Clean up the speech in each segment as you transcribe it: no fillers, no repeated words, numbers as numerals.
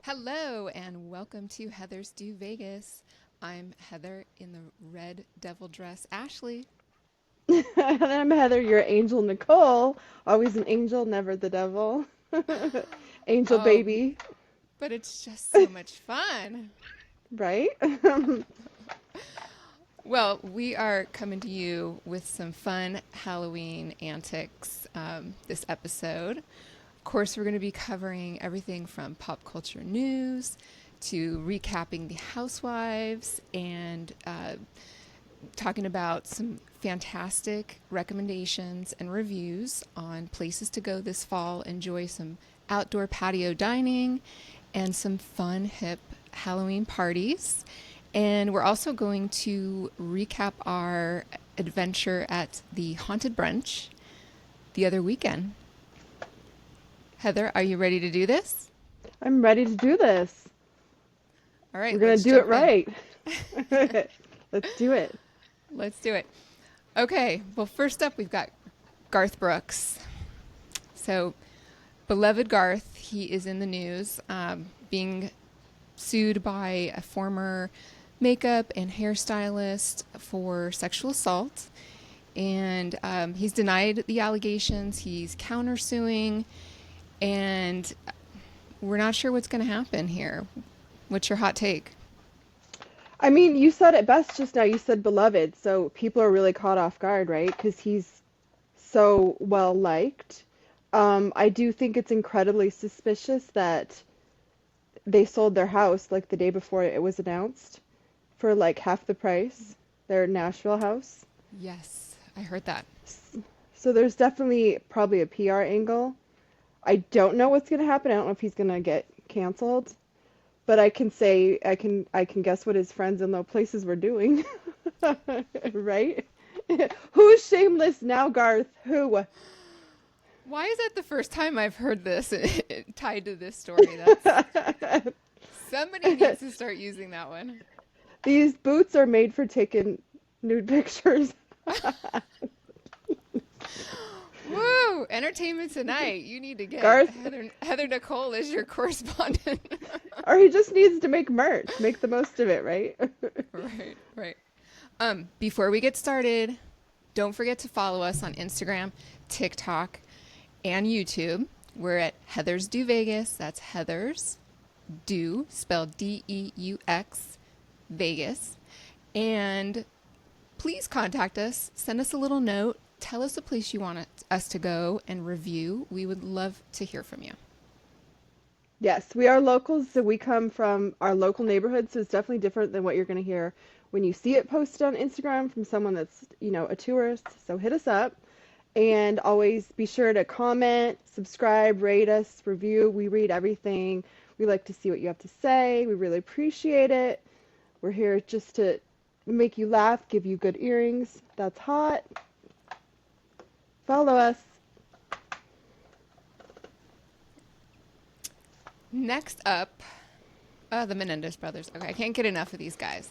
Hello and welcome to Heather's Do Vegas. I'm Heather in the red devil dress. Ashley. And I'm Heather, your angel Nicole. Always an angel, never the devil. Angel Oh, baby, but it's just so much fun. right? Well, we are coming to you with some fun Halloween antics this episode. Of course, we're going to be covering everything from pop culture news to recapping the Housewives and talking about some fantastic recommendations and reviews on places to go this fall, enjoy some outdoor patio dining, and some fun, hip Halloween parties. And we're also going to recap our adventure at the Haunted Brunch the other weekend. Heather, are you ready to do this? I'm ready to do this. All We're right, gonna let's do it jump in. right. Let's do it. Let's do it. Okay, well, first up, we've got Garth Brooks. So, beloved Garth, he is in the news, being sued by a former makeup and hairstylist for sexual assault. And he's denied the allegations, he's countersuing, and we're not sure what's going to happen here. What's your hot take? I mean, you said it best just now. You said beloved, so people are really caught off guard, right? Because he's so well liked. I do think it's incredibly suspicious that they sold their house like the day before it was announced for like half the price, their Nashville house. Yes, I heard that. S- So there's definitely probably a PR angle. I don't know what's going to happen. I don't know if he's going to get canceled, but I can say I can guess what his friends in low places were doing. Right? Who's shameless now, Garth? Who? Why is that the first time I've heard this tied to this story? That's somebody needs to start using that one. These boots are made for taking nude pictures. Woo! Entertainment Tonight. You need to get Garth, Heather Nicole as your correspondent. or he just needs to make merch. Make the most of it, right? Right, right. Before we get started, don't forget to follow us on Instagram, TikTok, and YouTube. We're at Heather's Do Vegas. That's Heather's Do, spelled Deux, Vegas. And please contact us. Send us a little note. Tell us a place you want us to go and review. We would love to hear from you. Yes, we are locals, so we come from our local neighborhood, so it's definitely different than what you're going to hear when you see it posted on Instagram from someone that's, a tourist. So hit us up and always be sure to comment, subscribe, rate us, review. We read everything. We like to see what you have to say. We really appreciate it. We're here just to make you laugh, give you good earrings. That's hot. Follow us. Next up, the Menendez Brothers. Okay, I can't get enough of these guys.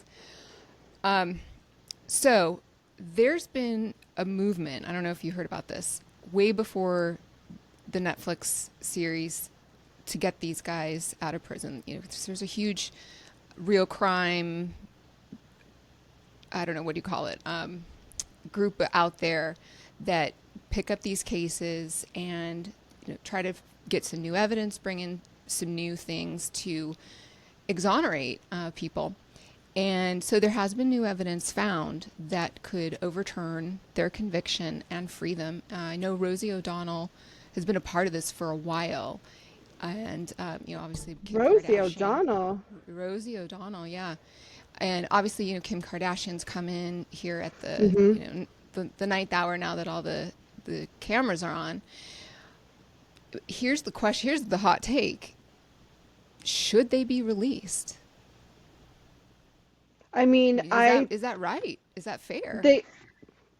So there's been a movement. I don't know if you heard about this way before the Netflix series to get these guys out of prison. There's a huge real crime. I don't know what do you call it. Group out there that pick up these cases and try to get some new evidence, bring in some new things to exonerate people. And so there has been new evidence found that could overturn their conviction and free them. I know Rosie O'Donnell has been a part of this for a while. And, obviously Kim Rosie Kardashian. O'Donnell. Rosie O'Donnell, yeah. And obviously, Kim Kardashian's come in here at Hmm. the ninth hour now that all the cameras are on. Here's the question. Here's the hot take. Should they be released? I I mean, mean, I is that right? Is that fair? they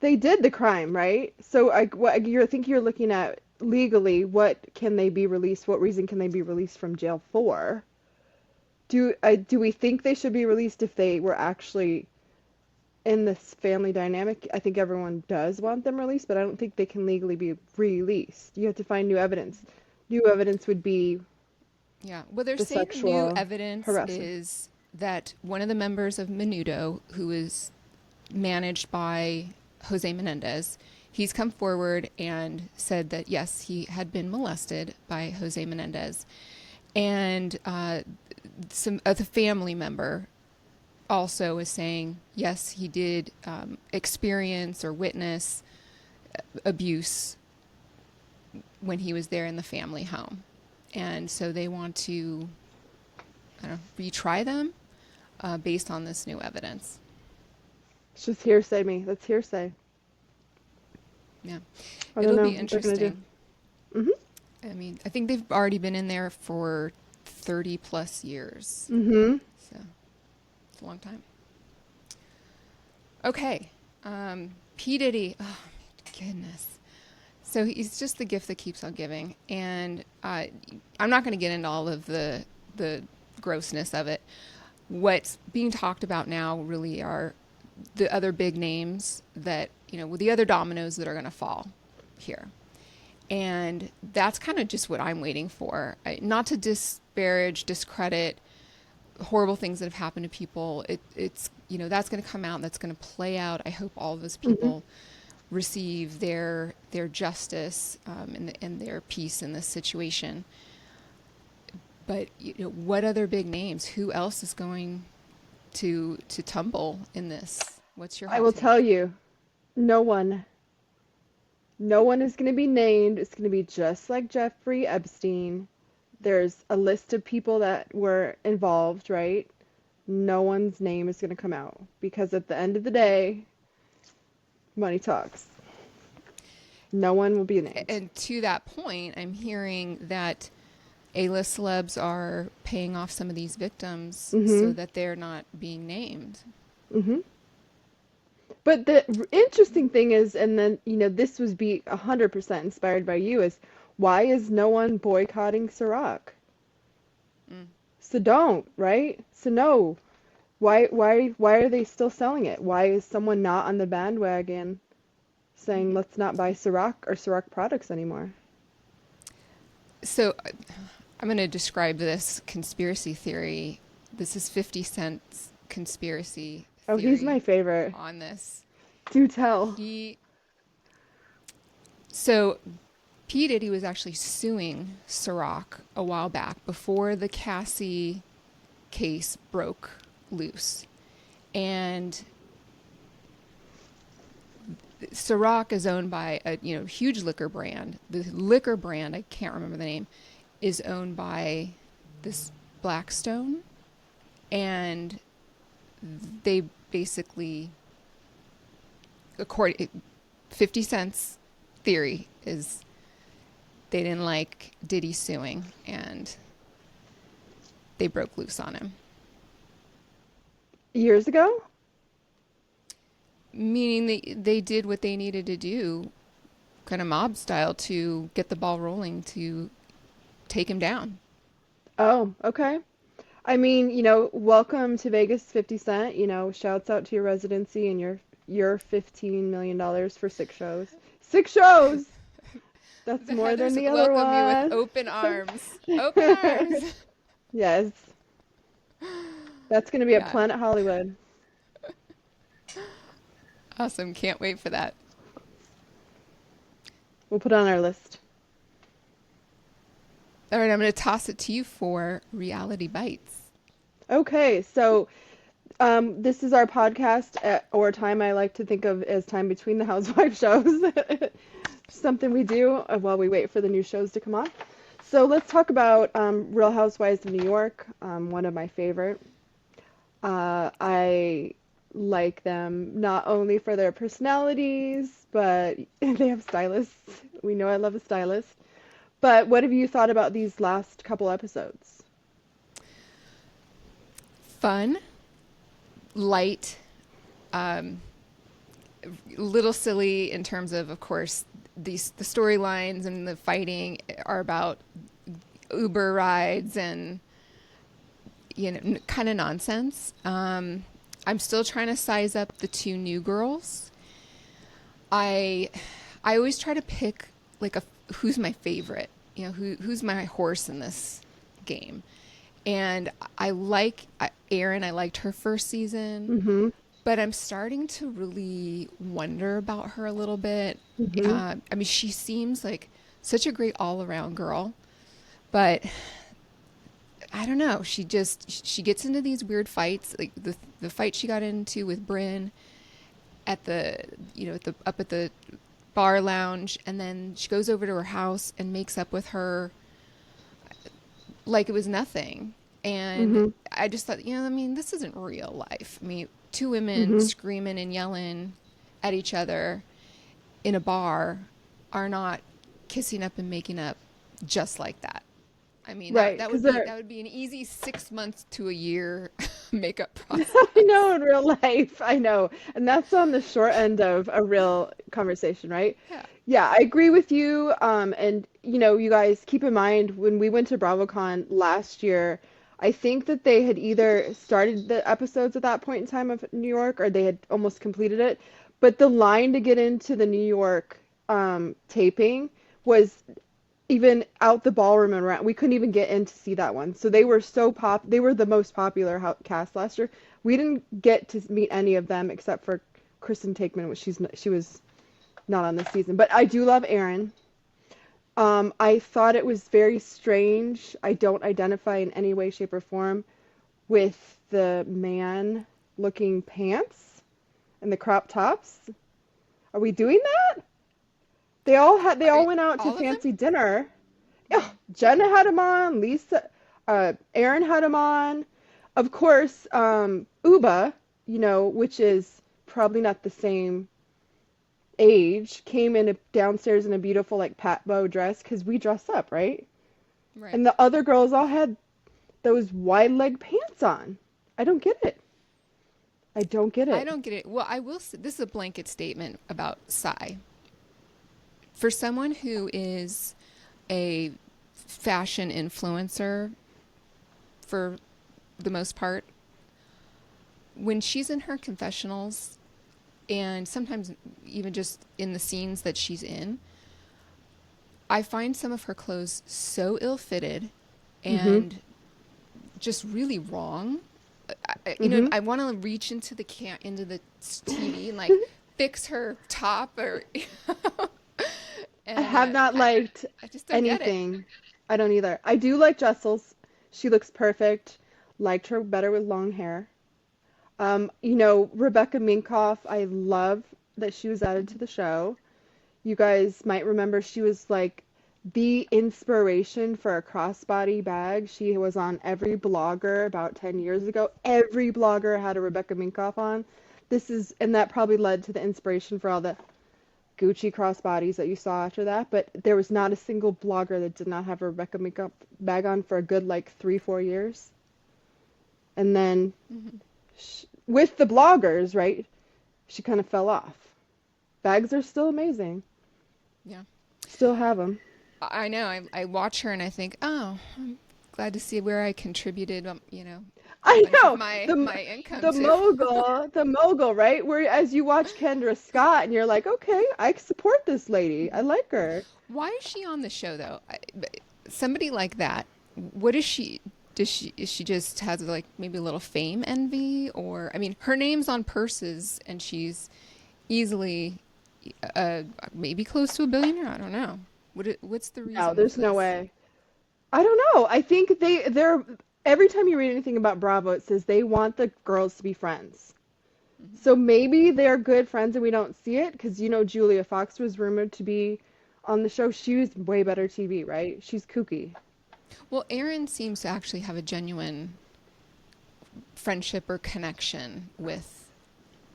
they did the crime, right? So I think you're looking at legally, what can they be released? What reason can they be released from jail for? Do we think they should be released if they were actually in this family dynamic? I think everyone does want them released, but I don't think they can legally be released. You have to find new evidence. New evidence would be Yeah. Well, they're the saying the new sexual evidence harassment. is that one of the members of Menudo, who is managed by Jose Menendez, he's come forward and said that, yes, he had been molested by Jose Menendez. And some of the family member also is saying, yes, he did experience or witness abuse when he was there in the family home. And so they want to, I don't know, retry them based on this new evidence. It's just hearsay, me. That's hearsay. Yeah. I don't It'll know be what they're gonna do. interesting. Mm-hmm. I mean, I think they've already been in there for 30 plus years. Mm-hmm. So it's a long time. Okay. P. Diddy. Oh, my goodness. So he's just the gift that keeps on giving. And I'm not going to get into all of the grossness of it. What's being talked about now really are the other big names that, the other dominoes that are going to fall here. And that's kind of just what I'm waiting for. Not to discredit horrible things that have happened to people. It's that's going to come out. That's going to play out. I hope all of those people receive their justice and their peace in this situation. But what other big names? Who else is going to tumble in this? What's your hot I will take? tell you, no one. No one is going to be named. It's going to be just like Jeffrey Epstein. There's a list of people that were involved, right? No one's name is going to come out because at the end of the day, money talks. No one will be named. And to that point, I'm hearing that A-list celebs are paying off some of these victims so that they're not being named. Mm-hmm. But the interesting thing is, and then, this was 100% inspired by you, is why is no one boycotting Ciroc? So don't, right? So no. Why are they still selling it? Why is someone not on the bandwagon saying let's not buy Ciroc or Ciroc products anymore? So I'm going to describe this conspiracy theory. This is 50 Cent's conspiracy Oh, theory he's my favorite. on this. Do tell. So P. Diddy was actually suing Ciroc a while back before the Cassie case broke loose. And Ciroc is owned by a huge liquor brand. The liquor brand, I can't remember the name, is owned by this Blackstone, and they basically, according 50 Cent's theory is they didn't like Diddy suing and they broke loose on him. Years ago? Meaning they did what they needed to do, kind of mob style, to get the ball rolling to take him down. Oh, okay. I mean, welcome to Vegas, 50 Cent. Shouts out to your residency and your $15 million for 6 shows. 6 shows! That's more than the other welcome you with one. open arms. Open arms. Yes. That's going to be at Yeah. Planet Hollywood. Awesome. Can't wait for that. We'll put it on our list. All right, I'm going to toss it to you for Reality Bites. Okay, so this is our podcast or time I like to think of as time between the housewife shows. Something we do while we wait for the new shows to come on. So let's talk about Real Housewives of New York, one of my favorite. I like them not only for their personalities, but they have stylists. We know I love a stylist. But what have you thought about these last couple episodes? Fun, light, little silly in terms of course, the storylines and the fighting are about Uber rides and kind of nonsense. I'm still trying to size up the 2 new girls. I always try to pick like who's my favorite, who's my horse in this game. And I like Erin. I liked her first season, Mm-hmm. but I'm starting to really wonder about her a little bit. Mm-hmm. I mean, she seems like such a great all-around girl, but I don't know. She gets into these weird fights, like the fight she got into with Bryn at the up at the bar lounge, and then she goes over to her house and makes up with her like it was nothing. And Mm-hmm. I just thought, I mean, this isn't real life. I mean, two women Mm-hmm. screaming and yelling at each other in a bar are not kissing up and making up just like that. I mean, Right, because that they're would be an easy 6 months to a year makeup process. I know in real life, I know. And that's on the short end of a real conversation, right? Yeah. Yeah, I agree with you. And you guys keep in mind when we went to BravoCon last year, I think that they had either started the episodes at that point in time of New York or they had almost completed it. But the line to get into the New York taping was even out the ballroom and around. We couldn't even get in to see that one. So they were they were the most popular cast last year. We didn't get to meet any of them except for Kristen Takeman, which she was not on this season. But I do love Erin. I thought it was very strange. I don't identify in any way, shape, or form with the man looking pants and the crop tops. Are we doing that? They all went out to All of them? fancy dinner. Yeah, Jenna had him on, Lisa, Aaron had him on. Of course, Uba, which is probably not the same age, came in downstairs in a beautiful like pat bow dress because we dress up, right? Right. And the other girls all had those wide leg pants on. I don't get it. I don't get I it. don't get it. Well, this is a blanket statement about Psy. For someone who is a fashion influencer for the most part, when she's in her confessionals and sometimes even just in the scenes that she's in, I find some of her clothes so ill-fitted Mhm. and just really wrong. Mhm. I want to reach into into the TV and like fix her top or I and have not liked I just don't get it. anything. I don't either. I do like Jessel's. She looks perfect. Liked her better with long hair. Rebecca Minkoff, I love that she was added to the show. You guys might remember she was like the inspiration for a crossbody bag. She was on every blogger about 10 years ago. Every blogger had a Rebecca Minkoff on. And that probably led to the inspiration for all the Gucci crossbodies that you saw after that. But there was not a single blogger that did not have a Rebecca Minkoff bag on for a good like 3, 4 years. And then Hmm. with the bloggers, right, she kind of fell off. Bags are still amazing. Yeah. Still have them. I know. I watch her and I think, oh, I'm glad to see where I contributed, a I bunch of know my the income the to. mogul, right? Where as you watch Kendra Scott and you're like, okay, I support this lady. I like her. Why is she on the show though? Somebody like that, what is she? Is she just has like maybe a little fame envy, or I mean, her name's on purses and she's easily, maybe close to a billionaire. I don't know. What's the No, reason there's for no this? way. I don't know. I think they're every time you read anything about Bravo, it says they want the girls to be friends. Hmm. So maybe they're good friends and we don't see it because Julia Fox was rumored to be on the show. She was way better TV, right? She's kooky. Well, Aaron seems to actually have a genuine friendship or connection with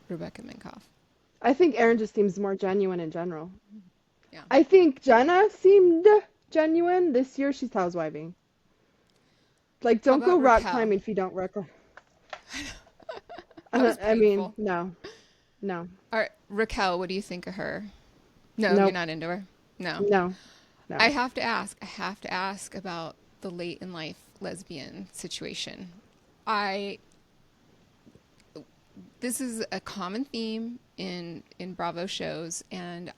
Rebecca Minkoff. I think Erin just seems more genuine in general. Yeah. I think Jenna seemed genuine. This year she's housewiving. Like, How don't go about rock Raquel? climbing if you don't rock. That was I mean, painful. no, no, All right, Raquel, what do you think of her? No, you're nope, not into her. No. no, I no. have to ask. I have to ask about the late in life lesbian situation. I This is a common theme in Bravo shows, and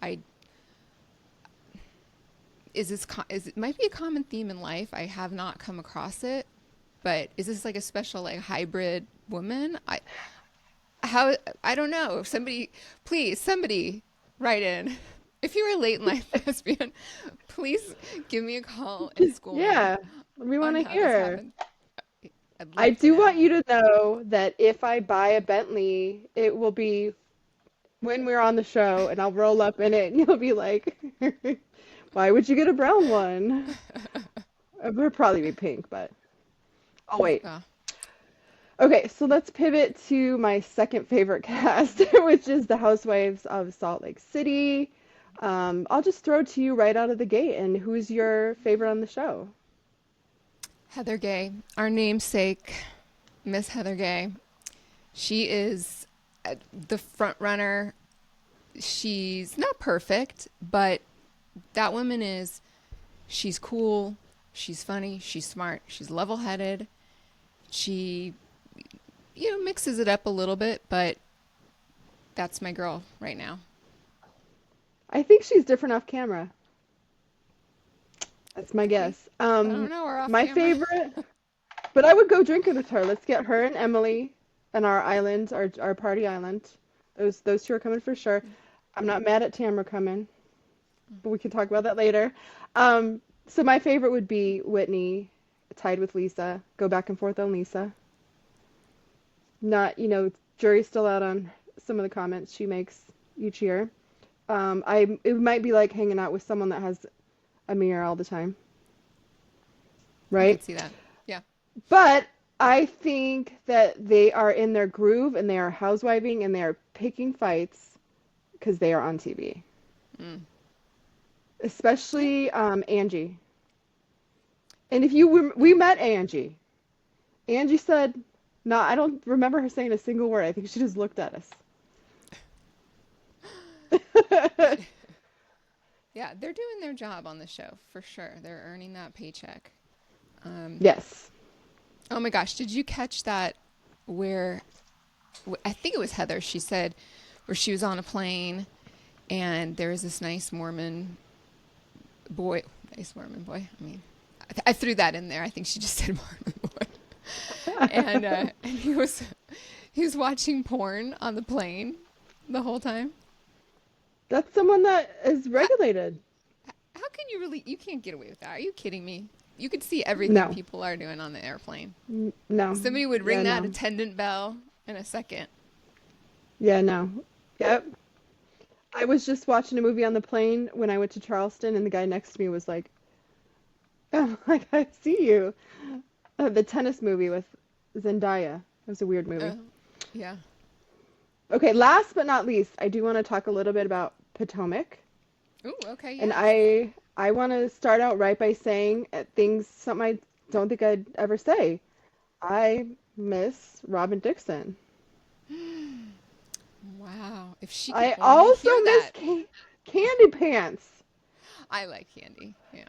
is it might be a common theme in life. I have not come across it, but is this like a special like hybrid woman? How I don't know. If somebody, please, somebody write in. If you're a late in life lesbian, please give me a call and school me Yeah, we want on to how this hear. happened. I'd I love to do want know. you to know that if I buy a Bentley, it will be when we're on the show, and I'll roll up in it, and you'll be like, "Why would you get a brown one?" It would probably be pink, but oh wait. Uh, Okay, so let's pivot to my second favorite cast, which is the Housewives of Salt Lake City. I'll just throw it to you right out of the gate. And who's your favorite on the show? Heather Gay, our namesake, Miss Heather Gay. She is the front runner. She's not perfect, but that woman is, she's cool, she's funny, she's smart, she's level-headed. She, mixes it up a little bit, but that's my girl right now. I think she's different off camera. That's my Could be. guess. I don't know, we're off My camera. favorite, but I would go drinking with her. Let's get her and Emily on our island, our party island. Those two are coming for sure. I'm not mad at Tamara coming, but we can talk about that later. So my favorite would be Whitney, tied with Lisa. Go back and forth on Lisa. Not, jury's still out on some of the comments she makes each year. It might be like hanging out with someone that has a mirror all the time, I right? could see that. Yeah. But I think that they are in their groove and they are housewiving and they are picking fights because they are on TV. Mm. Yeah. Especially Angie. And if we met Angie. Angie said, no, I don't remember her saying a single word. I think she just looked at us. Yeah, they're doing their job on the show for sure. They're earning that paycheck. Um, Yes. oh my gosh, did you catch that where I think it was Heather, she said where she was on a plane and there was this nice Mormon boy, I mean, I threw that in there. I think she just said Mormon boy. And he was watching porn on the plane the whole time. That's someone that is How, regulated. how can you can't get away with that? Are you kidding me? You could see everything No. people are doing on the airplane. No. Somebody would Yeah, ring that no. attendant bell in a second. Yeah, no. Yep. I was just watching a movie on the plane when I went to Charleston, and the guy next to me was like, "Oh, like I see you." The tennis movie with Zendaya. It was a weird movie. Uh, yeah. Okay, last but not least, I do want to talk a little bit about Potomac, Ooh, okay, and yes. I want to start out right by saying something I don't think I'd ever say. I miss Robin Dixon. Wow. If she could I only also hear miss that. Candy Pants. I like candy. Yeah.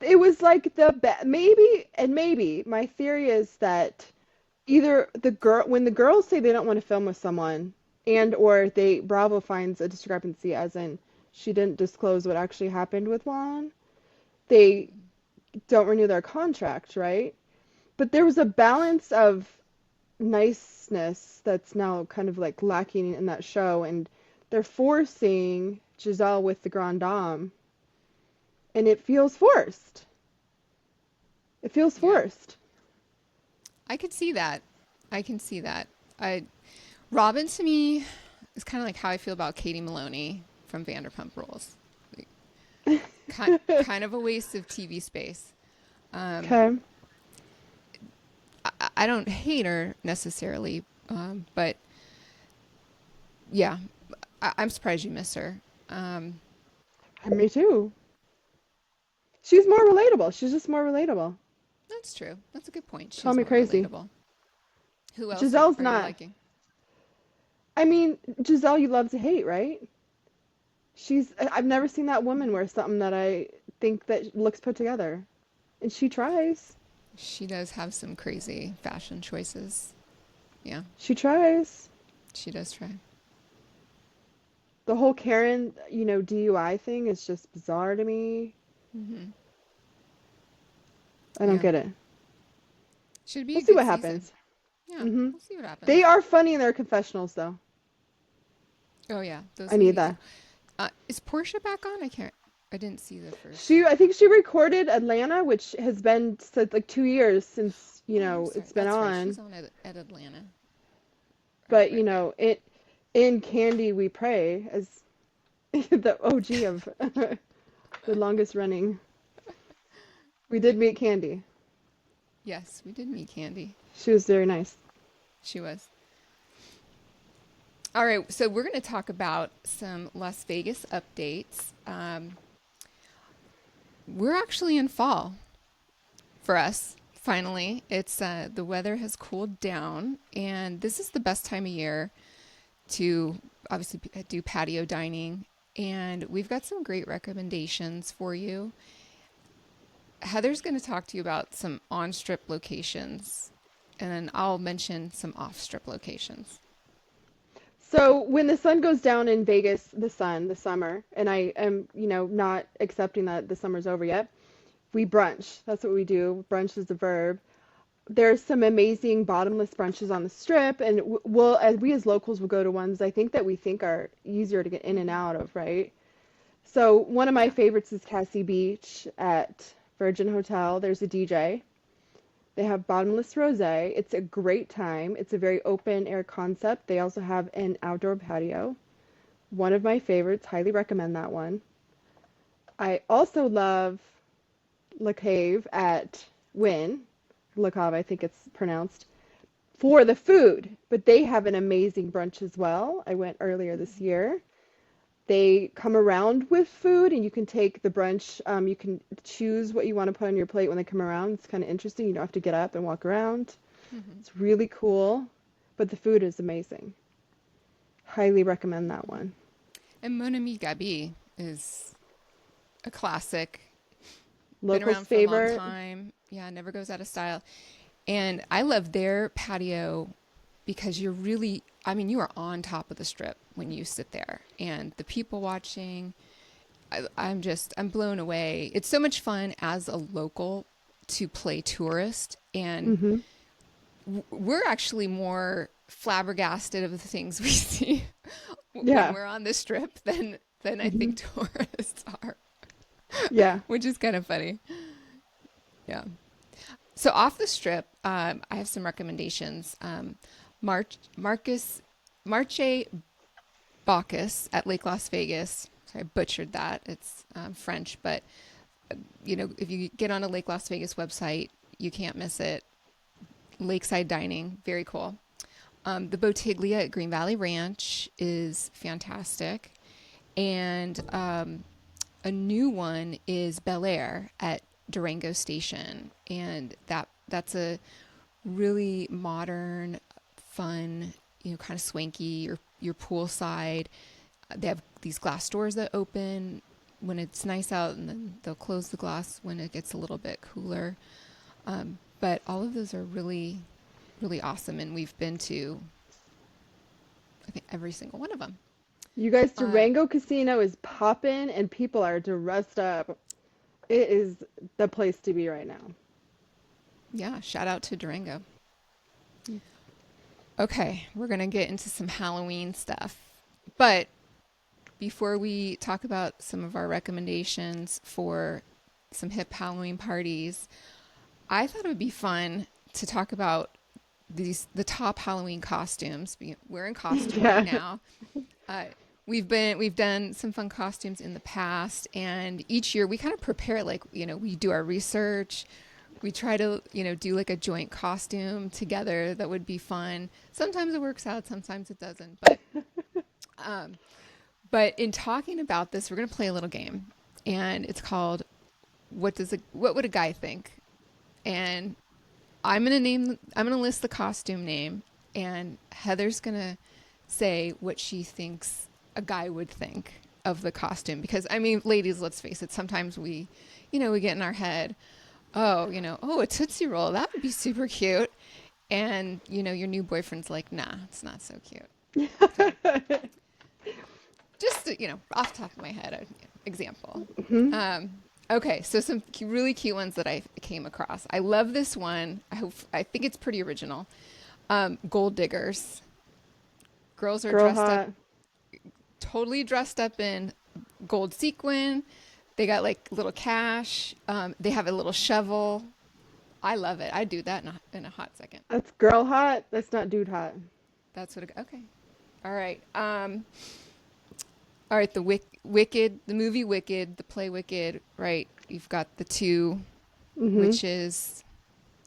It was like maybe my theory is that either when the girls say they don't want to film with someone and or they Bravo finds a discrepancy as in she didn't disclose what actually happened with Juan, they don't renew their contract, right? But there was a balance of niceness that's now kind of like lacking in that show, and they're forcing Giselle with the Grand Dame, and it feels forced. It feels Yeah. forced. I could see that. I can see that. I Robin to me is kind of like how I feel about Katie Maloney from Vanderpump Rules. Like, kind of a waste of TV space. Um, Okay. I don't hate her necessarily, but yeah, I'm surprised you miss her. Um, Me too. She's more relatable. She's just more relatable. that's true. That's a good point. Call She's me more crazy. relatable. Who else Giselle's are you not. liking? I mean, Giselle, you love to hate, right? I've never seen that woman wear something that I think that looks put together. And she tries. She does have some crazy fashion choices. Yeah, She tries. she does try. The whole Karen, DUI thing is just bizarre to me. Mm-hmm. I don't Yeah. get it. Should be We'll a see good what season. happens. Yeah, Hmm. we'll see what They happens. are funny in their confessionals, though. Oh yeah, those I are need amazing. that. Is Portia back on? I can't. I didn't see the first. I think she recorded Atlanta, which has been said like 2 years since Oh, I'm sorry. it's been That's right. on. She's on at Atlanta. Right, But right, right. in Candy We Pray as the OG of the longest running. We did meet Candy. Yes, we did meet Candy. She was very nice. She was. All right, so we're going to talk about some Las Vegas updates. We're actually in fall for us. Finally, it's the weather has cooled down, and this is the best time of year to obviously do patio dining. And we've got some great recommendations for you. Heather's going to talk to you about some on strip locations, and then I'll mention some off strip locations. So when the sun goes down in Vegas, the summer, and I am, not accepting that the summer's over yet, we brunch. That's what we do. Brunch is the verb. There's some amazing bottomless brunches on the strip, and as locals will go to ones I think that we think are easier to get in and Mm-hmm. out of, right? So one of my Yeah. favorites is Cassie Beach at Virgin Hotel. There's a DJ. They have bottomless rosé. It's a great time. It's a very open air concept. They also have an outdoor patio. One of my favorites. Highly recommend that one. I also love La Cave at Wynn. La Cave, I think it's pronounced, for the food. But they have an amazing brunch as well. I went earlier this Mm-hmm. year. They come around with food, and you can take the brunch. You can choose what you want to put on your plate when they come around. It's kind of interesting. You don't have to get up and walk around. Mm-hmm. It's really cool, but the food is amazing. Highly recommend that one. And Mon Ami Gabi is a classic. Been Locals' around for a long favorite. time. Yeah, never goes out of style. And I love their patio because I mean, you are on top of the strip when you sit there. And the people watching, I'm blown away. It's so much fun as a local to play tourist. And Hmm. we're actually more flabbergasted of the things we see when Yeah. we're on the strip than I Hmm. think tourists are, Yeah. which is kind of funny. Yeah. So off the strip, I have some recommendations. Marcus Marche Bacchus at Lake Las Vegas. Sorry, I butchered that. It's French, but if you get on a Lake Las Vegas website, you can't miss it. Lakeside dining, very cool. The Botiglia at Green Valley Ranch is fantastic, and a new one is Bel Air at Durango Station, and that's a really modern, fun, kind of swanky. Your poolside. They have these glass doors that open when it's nice out, and then they'll close the glass when it gets a little bit cooler. But all of those are really, really awesome, and we've been to I think every single one of them. You guys, Uh, Durango Casino is popping, and people are dressed up. It is the place to be right now. yeah, shout out to Durango. Okay, we're gonna get into some Halloween stuff, but before we talk about some of our recommendations for some hip Halloween parties, I thought it would be fun to talk about the top Halloween costumes. We're in costume right Yeah. now. Uh, we've done some fun costumes in the past, and each year we kind of prepare like we do our research. We try to do like a joint costume together that would be fun. Sometimes it works out, sometimes it doesn't. Um, but in talking about this, we're gonna play a little game, and it's called what would a guy think? And I'm gonna list the costume name, and Heather's gonna say what she thinks a guy would think of the costume. Because I mean, ladies, let's face it, sometimes we get in our head, oh, a Tootsie Roll, that would be super cute. And your new boyfriend's like, nah, it's not so cute. So just off the top of my head, an example. Hmm. Um, Okay, so some really cute ones that I came across. I love this one. I think it's pretty original. Gold diggers. Girls are Girl dressed up, hot. totally dressed up in gold sequin. They got like little cash. They have a little shovel. I love it. I do that in a hot second. That's girl hot. That's not dude hot. That's what. Okay. All right. All right. Wicked, the movie Wicked, the play Wicked. Right. You've got the two Hmm. witches.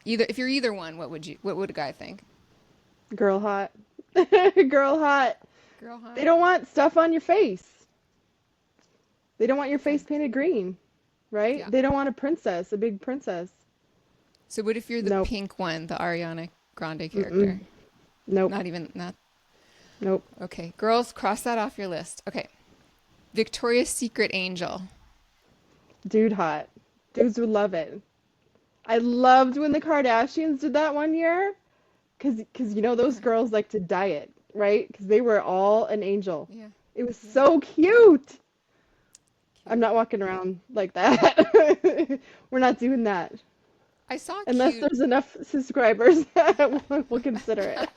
Either if you're either one, what would a guy think? Girl hot. Girl hot. Girl They hot. don't want stuff on your face. They don't want your Okay. face painted green, right? Yeah. They don't want a princess, a big princess. So what if you're the Nope. pink one, the Ariana Grande Mm-mm. character? Nope. Not. Nope. Okay. Girls, cross that off your list. Okay. Victoria's Secret Angel. Dude hot. Dudes would love it. I loved when the Kardashians did that one year, cause you know those Okay. girls like to diet, right? Because they were all an angel. Yeah. It was Yeah. so cute. I'm Cute. not walking around like that. We're not doing that. I saw Unless cute. there's enough subscribers, we'll consider it.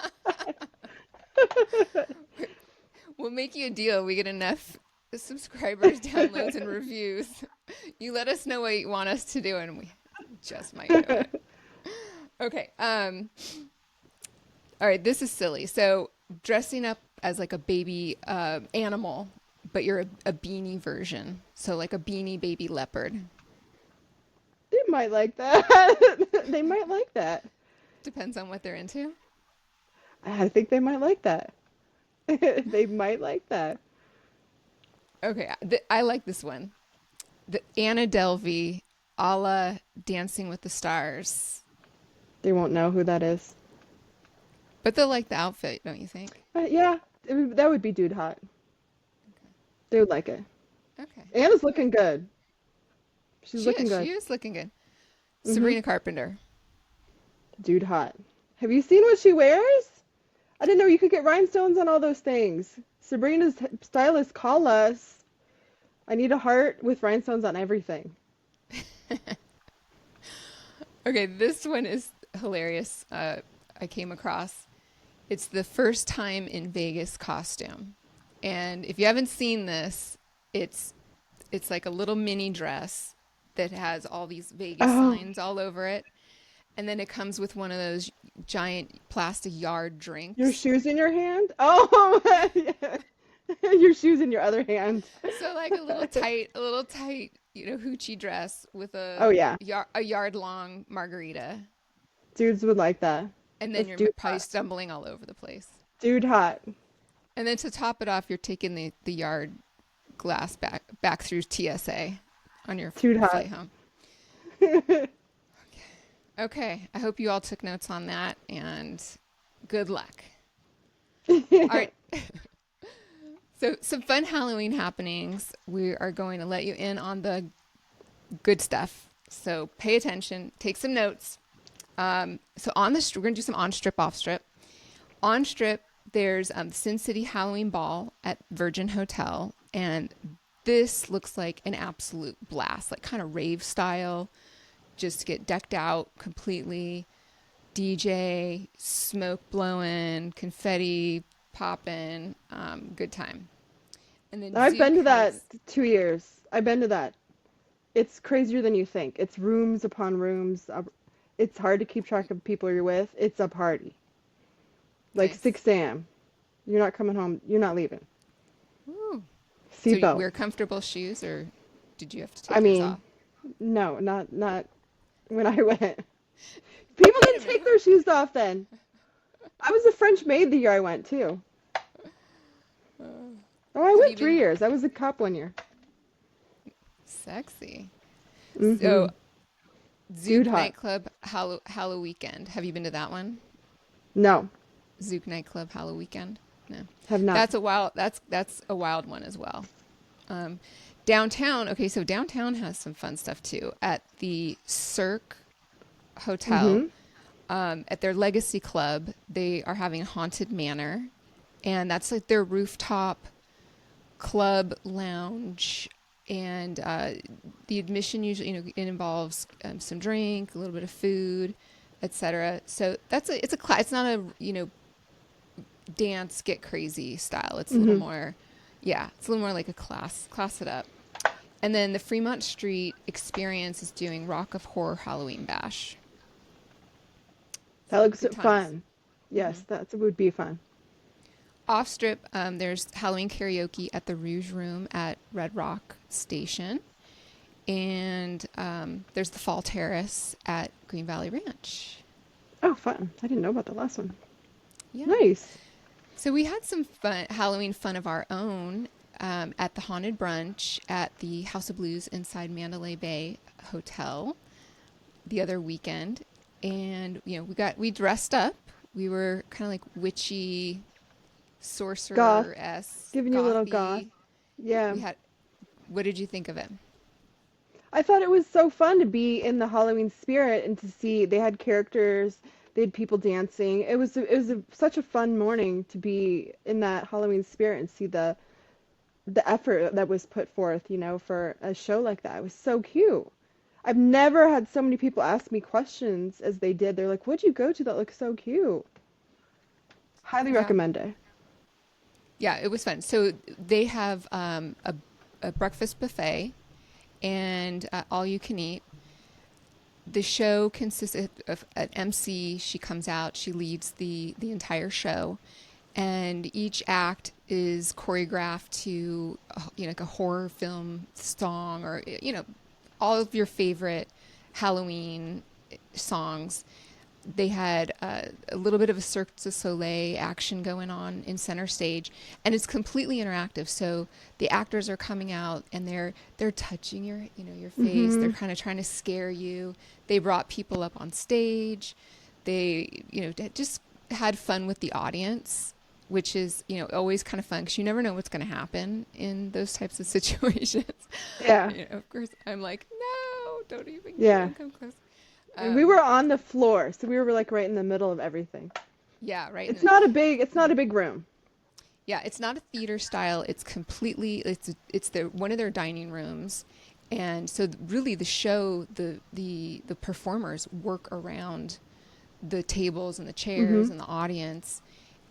We'll make you a deal. We get enough subscribers, downloads, and reviews. You let us know what you want us to do, and we just might do it. Okay. All right. This is silly. So dressing up as like a baby animal, but you're a beanie version. So like a beanie baby leopard. They might like that. They might like that. Depends on what they're into. I think they might like that. They might like that. Okay. I like this one. The Anna Delvey, a la Dancing with the Stars. They won't know who that is. But they'll like the outfit, don't you think? Yeah, that would be dude hot. They would like it. Okay. Anna's looking good. She's She looking is. good. She is looking good. Hmm. Sabrina Carpenter. Dude hot. Have you seen what she wears? I didn't know you could get rhinestones on all those things. Sabrina's stylist, call us. I need a heart with rhinestones on everything. Okay, this one is hilarious. I came across. It's the first time in Vegas costume, and if you haven't seen this, it's it's like a little mini dress that has all these Vegas Oh, signs all over it, and then it comes with one of those giant plastic yard your drinks. shoes in your hand? Oh, yeah. Your shoes in your other hand. So like a little tight, hoochie dress with Oh yeah, a yard long margarita, dudes would like that. and then That's you're dude probably hot. stumbling all over the place. Dude hot. And then to top it off, you're taking the yard glass back through TSA on your Dude hot. flight home. Okay, I hope you all took notes on that, and good luck. All right. So some fun Halloween happenings. We are going to let you in on the good stuff. So pay attention, take some notes. So we're going to do some on strip, off strip. On strip, there's Sin City Halloween Ball at Virgin Hotel, and this looks like an absolute blast, like kind of rave style. Just get decked out completely. DJ, smoke blowing, confetti popping, good time. And then I've been Zook to that has 2 years. I've been to that. It's crazier than you think. It's rooms upon rooms. It's hard to keep track of people you're with. It's a party. Like nice. 6 a.m. You're not coming home. You're not leaving. Woo. So you Seatbelt. wear comfortable shoes, or did you have to I take yours mean, off? no, not when I went. People Wait a didn't take minute. their shoes off then. I was a French maid the year I went too. Oh, I Have went you three been years. I was a cop one year. sexy? Hmm. So Dude Zook hot. nightclub Hallow Weekend. Have you been to that one? No, Zook nightclub Hallow Weekend. No, have not. that's a wild one as well. Um, Downtown. Okay, so downtown has some fun stuff too. At the Cirque Hotel, Hmm. at their Legacy Club, they are having Haunted Manor, and that's like their rooftop club lounge and the admission usually, it involves some drink, a little bit of food, etc. So it's not a dance get crazy style. It's a little more, yeah, it's a little more like a class it up. And then the Fremont Street Experience is doing Rock of Horror Halloween Bash. That looks Good times. fun. Yes, that would be fun. Off strip, there's Halloween karaoke at the Rouge Room at Red Rock Station. And there's the Fall Terrace at Green Valley Ranch. Oh, fun. I didn't know about the last one. Yeah. Nice. So we had some fun Halloween fun of our own at the Haunted Brunch at the House of Blues inside Mandalay Bay Hotel the other weekend. And, we dressed up. We were kind of like witchy, sorcerer-esque. Giving you a little goth. Yeah. What did you think of it? I thought it was so fun to be in the Halloween spirit and to see they had characters, they had people dancing. It was such a fun morning to be in that Halloween spirit and see the effort that was put forth, for a show like that. It was so cute. I've never had so many people ask me questions as they did. They're like, "What'd you go to? That looks so cute." Highly recommend it. Yeah, it was fun. So they have a breakfast buffet and all you can eat. The show consists of an MC. She comes out, she leads the entire show, and each act is choreographed to like a horror film song or all of your favorite Halloween songs. They had a little bit of a Cirque du Soleil action going on in center stage, and it's completely interactive. So the actors are coming out and they're touching your face. They're kind of trying to scare you. They brought people up on stage. They just had fun with the audience, which is always kind of fun because you never know what's going to happen in those types of situations. Yeah. Of course, I'm like, no, don't even come close. And we were on the floor, so we were like right in the middle of everything. Yeah, right. It's not a big room. Yeah, it's not a theater style. It's completely it's one of their dining rooms, and so really the show the performers work around the tables and the chairs and the audience,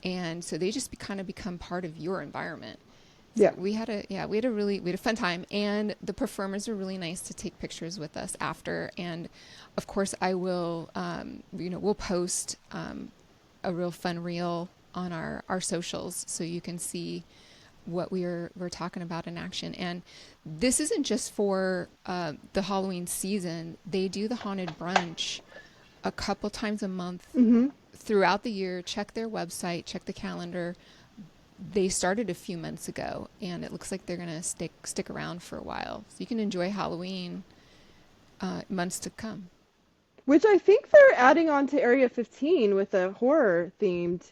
and so they just kind of become part of your environment. So we had a fun time, and the performers were really nice to take pictures with us after. And of course, I will, we'll post a real fun reel on our socials so you can see what we're talking about in action. And this isn't just for the Halloween season. They do the Haunted Brunch a couple times a month throughout the year. Check their website, check the calendar. They started a few months ago, and it looks like they're going to stick around for a while. So you can enjoy Halloween months to come. Which I think they're adding on to Area 15 with a horror-themed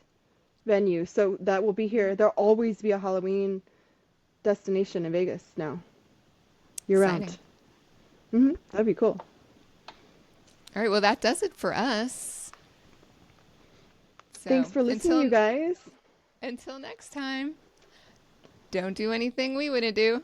venue. So that will be here. There'll always be a Halloween destination in Vegas now. Year-round. That'd be cool. All right, well, that does it for us. So, thanks for listening, you guys. Until next time, don't do anything we wouldn't do.